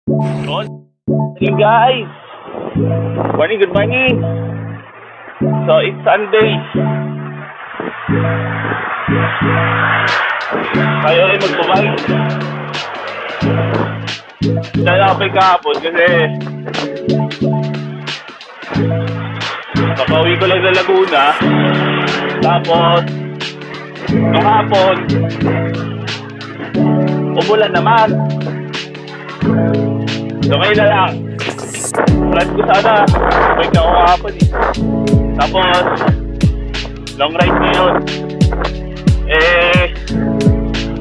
Good morning, guys. Morning, good morning. So, it's Sunday. Tayo ay magbabay. Dahil ako ay kahapon kasi nakauwi ko lang sa Laguna. Tapos, nung hapon, umulan naman. So, ngayon na lang. Plan ko sana. Wait na ako kahapon eh. Tapos, long ride ngayon.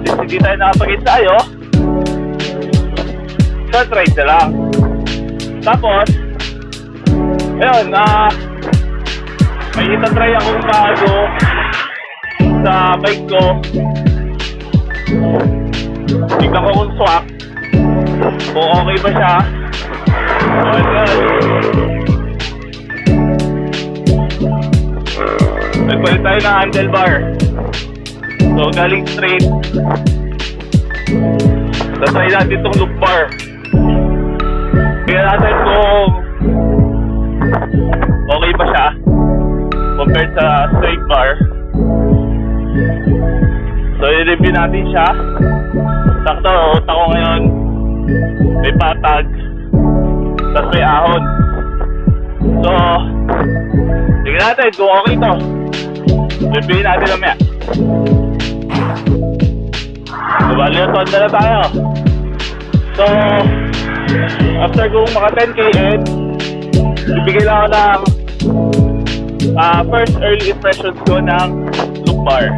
Since hindi tayo nakapag-ensayo, short ride na lang. Tapos, ayun, may itatry akong bago sa bike ko. Tignan ko kung swak. Kung okay ba siya. Okay, good. Nagpalit tayo ng handlebar. So, galing straight. Tatry natin itong loop bar. Tingnan natin kung okay ba siya compared sa straight bar. So, i-review natin siya. Sakto, utak ko ngayon may patag tapos may ahon. So, tingnan natin kung okay ito. Review natin mamaya. So, bali yung tonda na tayo. So, after kung maka 10 km, ibigay lang ako ng first early impressions ko ng loop bar.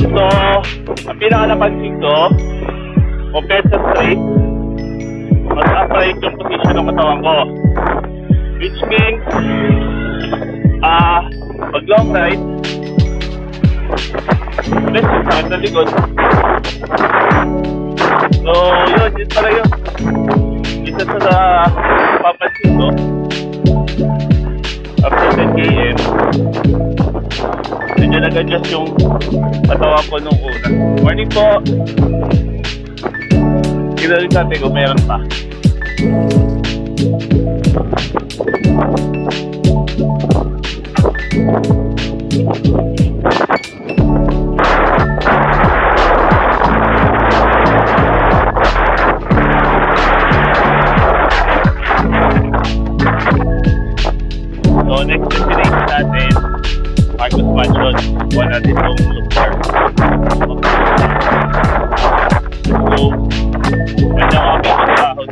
So, ang pinaka-napansin ko, compared sa straight, mas upright yung position ng katawan ko. Which means, pag long ride, best yung sakit na likod. So, yun pala yun. Isa sa papansin ko, after 10 km, medyo nag-adjust yung katawan ko nung una. Morning po! Tignan natin kung meron pa. So, next destination natin, Marcos Mansion. Kuha natin itong loop bar. So, pwede ako kami magbahod.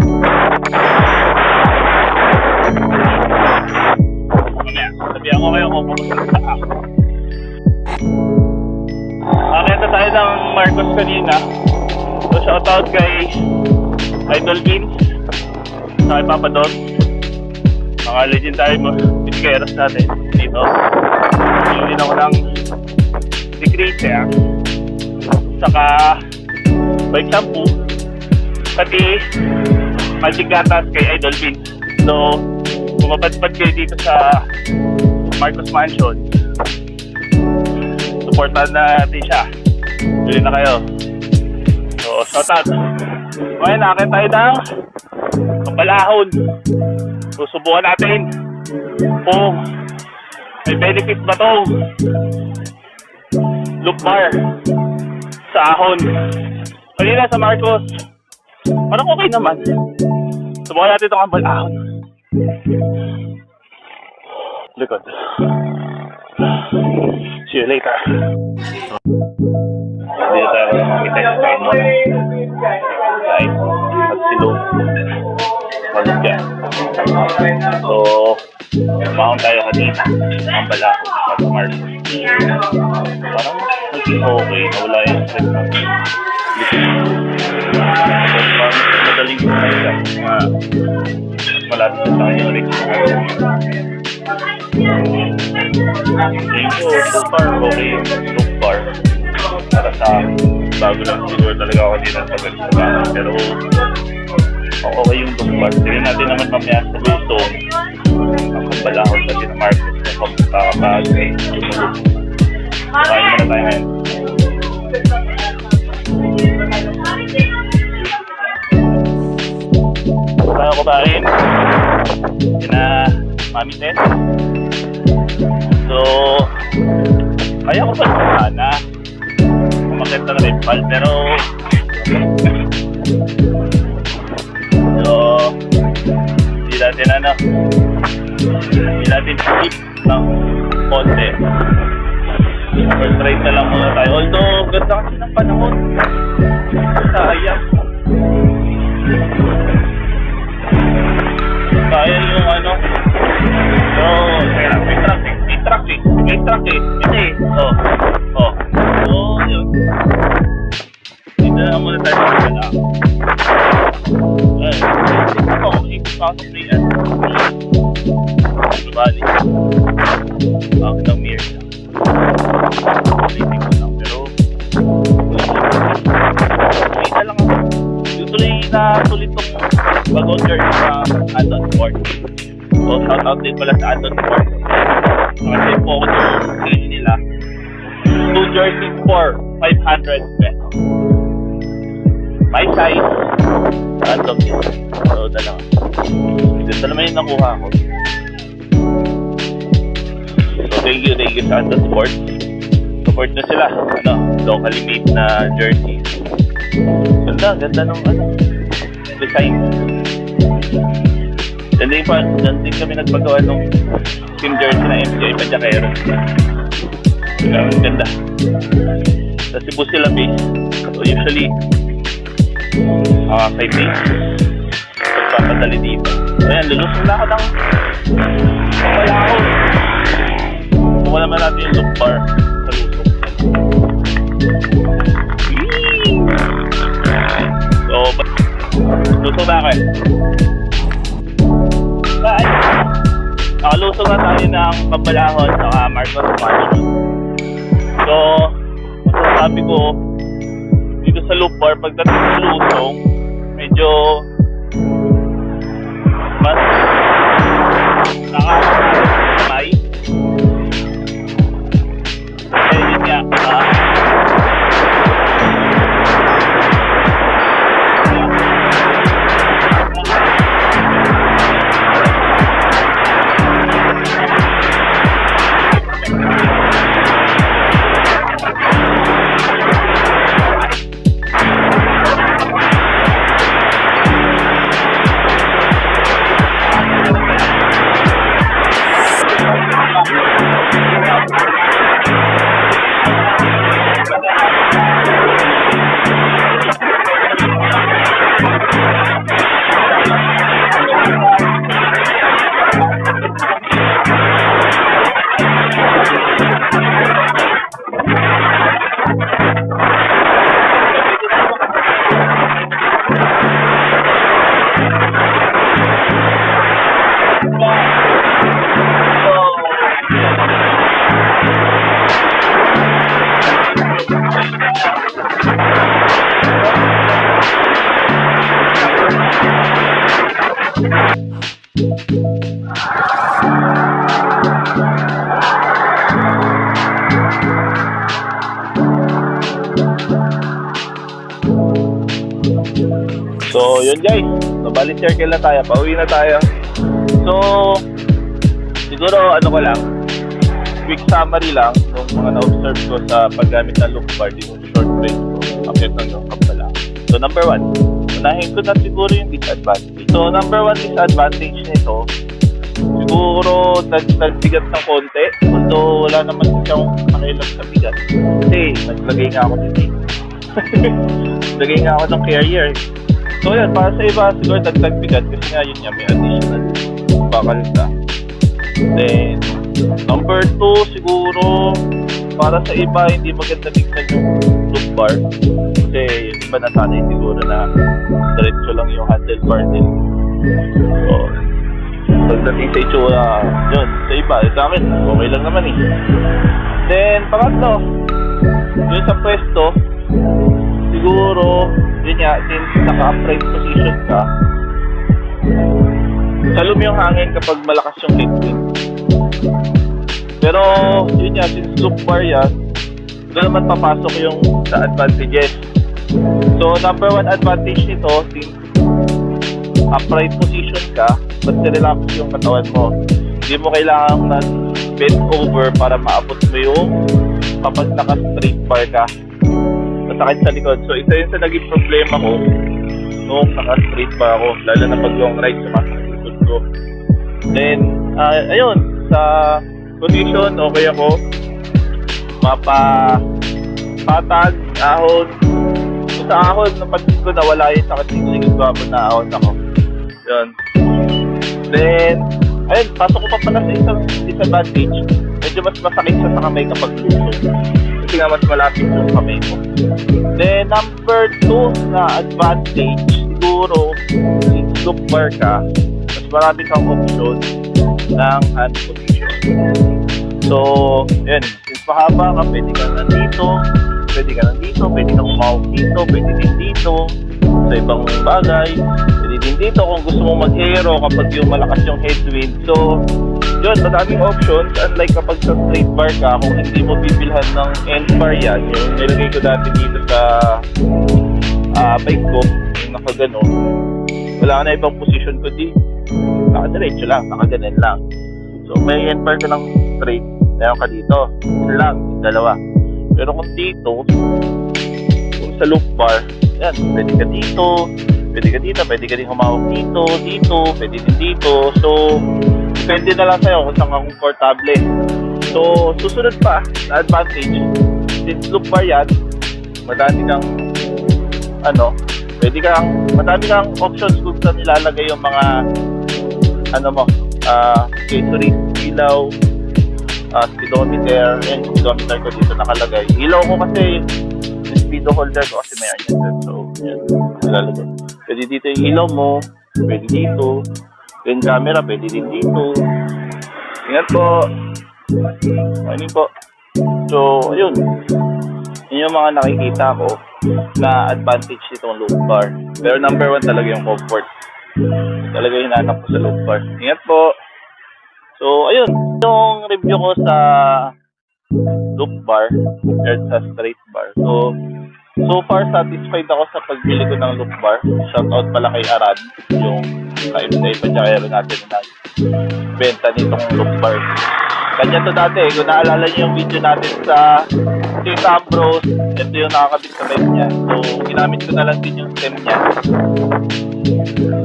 Mamaya, sabihan ko kayo kung pumunta sa ako. Nakita tayo ng Marcos kanina. So, shoutout kay Idol Beans sa kay Papa Don. Mga legendary mo pinikeros natin dito. Yung din ako ng Decreaser saka bike shampoo pati magic gatas kay Idol Beans. So kung mapadpad kayo dito sa Marcos Mansion, supportan natin siya. Bili na kayo. So shout out. Ngayon nakakita tayo ng kabalahon. Susubukan natin kung may benefit ba itong loop bar sa ahon. Kanina sa Marcos, parang okay naman. Subukan natin itong ambal ahon. Likod. See you later. Dito tayo makikita yung time mo. Right? At silong. Malit ka. So, mahon tayo kanina. Ang balako at Marcos. Parang naging okay. Nawala yung stress natin. Parang madaling kumaya. Malapit sa tayo yung risk natin. Tingin ko, so far okay yung loop bar. Para sa bago lang siguro talaga ako dito sa pagkakasabahan. Pero okay yung loop bar. Tingin natin naman mamaya sa gusto. Ang balahon sa Tina Marcos na pagkakapagay yung loop. Kain muna tayo ngayon. tayo kumain. Kina Mami Tess. So, kaya ko pa sana kumakit na rival, pero so, hindi natin skip ng konti. First ride na lang muna tayo. Although, ganda kasi ng panahon. Sayang. Kaya yung ano. So, may truck eh. Hindi. So, yun. Dito na lang muna tayo sa kanya. Ako, ipapasok na yan. Bali. Bakit ang mirror na? Waiting ko lang, pero wait na lang ako. Tuloy na tuloy itong bagon journey sa Andon Sport. So, shoutout din pala sa Andon Sport. Kasi po ako yung sale nila. 2 jerseys for 500 pesos. My size, random yun. So, dalawa. Dito naman yung nakuha ko. So, thank you sa Andon Sport. Support na sila. Locally made na jerseys. Ganda ng design. Diyan din kami nagpagawa ng team jersey na MJ Pajakero. Ganda. Sa Cebu sila base. So usually, kay base, pagpapadali dito. Ayan, lulusong na ako ng pamalakaw. Buka naman natin yung look bar sa lusong. So, lusong na ako eh. Nakalusong na tayo ng Kabalahon sa Marcos Mansion. So, masasabi ko, dito sa loop bar, pagdating sa lusong, medyo mas nakakasamay. Eh, yun nga, so, yun guys. So, bali circle na tayo. Pauwi na tayo. So, siguro ano ko lang, quick summary lang ng mga na-observe ko sa paggamit ng look bar dito sa short range ko. Akit ng Kampala. So, number 1. Unahin ko na siguro yung disadvantage. So, number 1 disadvantage nito, siguro nagbigat ng konti. Although wala naman siyang nakilang sa bigat. Kasi naglagay nga ako dito. Naglagay nga ako ng carrier. So yan, para sa iba siguro dagdag bigat kasi nga yun nga may additional bakal ka. Then number 2 siguro para sa iba hindi maganda tignan yung loop bar. Kasi yung iba nasanay siguro na diretso lang yung handlebar din. So pagdating sa itsura, yun, sa iba, sa akin, okay lang naman eh. Then, pangatlo, yun sa pwesto, siguro, yun nga, since naka-upright position ka, salum yung hangin kapag malakas yung headwind. Pero, yun nga, since loop bar yan, doon naman papasok yung sa advantages. So, number 1 advantage nito, since upright position ka, basta relax yung katawan mo. Hindi mo kailangan mag-bend over para maabot mo yung kapag naka-straight bar ka. Masakit sa likod. So, isa yun sa naging problema ko nung naka-straight bar ako, lalo na pag long ride sa mga likod ko. Then, ayun, sa condition, okay ako. Patag, ahon. Sa ahon, napansin ko na wala yung sakit ng likod ko habang na-ahon ako. Yun. Then, ayun, pasok ko pa pala sa isang disadvantage. Medyo mas masakit siya sa kamay kapag lusog. Kasi nga mas malapit yung kamay ko. Then, number 2 na advantage, siguro, since loop bar ka, mas marami kang option ng hand position. So, yun, since mahaba ka, pwede ka nandito, pwede kang umawak dito, pwede din dito, sa ibang bagay, pwede din dito kung gusto mo mag-aero kapag yung malakas yung headwind. So, yun, madaming options, unlike kapag sa straight bar ka, kung hindi mo bibilhan ng end bar yan, yung nilagay ko dati dito sa bike ko, yung nakagano, wala ka na ibang position ko di, nakadiretso lang, nakaganan lang. So, may end bar ka ng straight, meron ka dito, lang, dalawa. Pero kung dito, kung sa loop bar, yan, pwede ka dito, pwede ka din humawak dito, pwede din dito. So, depende na lang sa'yo kung saan ka komportable. So, susunod pa na advantage, since loop bar yan, madami kang options kung saan nilalagay yung mga, accessories, ilaw, speedometer, yung speedometer ko dito nakalagay. Ilaw ko kasi, yung speedo holder ko kasi may ayan. So, yan, nakalagay. Pwede dito yung ilaw mo, pwede dito, yung camera, pwede din dito. Ingat po. Ayun po. So, ayun. Yun yung mga nakikita ko na advantage nitong loop bar. Pero number 1 talaga yung comfort. Talaga yung hinahanap ko sa loop bar. Ingat po. So, ayun. Yung review ko sa loop bar compared sa straight bar. So far satisfied ako sa pagbili ko ng loop bar. Shoutout pala kay Arad, yung ka-MCI Pajero natin na benta nitong loop bar. Kanya to dati, kung naalala niyo yung video natin sa St. Ambrose, ito yung nakakabit sa bike niya. So, ginamit ko na lang din yung stem niya.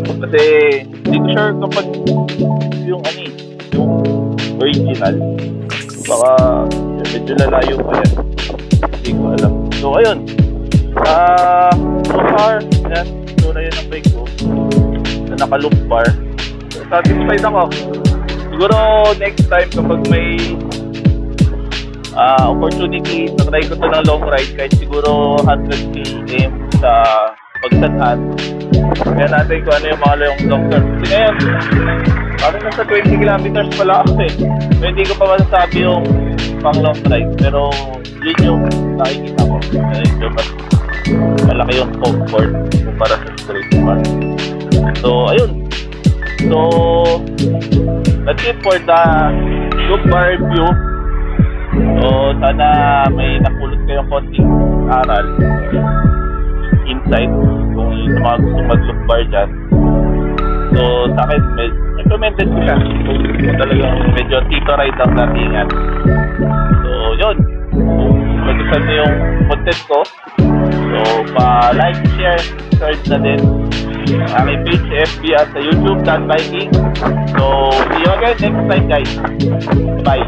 Kasi, hindi ko sure kapag yung original, baka medyo lalayo pa yan. Hindi ko alam. So, ayun. So far, yan. So, na yun ang bike ko. Na naka-loop bar. So, satisfied ako. Siguro, next time kapag may opportunity, try ko to ng long ride kahit siguro 100 km sa pagsadhan. Kaya natin kung ano yung mga long term. Kasi ngayon, parang nasa 20 kilometers pala ako eh. So, hindi ko pa masasabi yung pang long ride. Pero yun yung nakikita ko. Medyo mas malaki yung comfort kumpara sa straight bar. So, ayun. So, that's it for the loop bar review. So, sana may napulot kayong konting aral insight kung sa mga gusto mag-loop bar dyan. So, sa akin, recommended ko siya. Kung talagang medyo tito ride ang datingan. So, yun. Kung nagustuhan nyo yung content ko, so, pa-like, share, subscribe na din ang aking page sa FB at sa YouTube, Dan Biking. So, see you again next time, guys. Bye.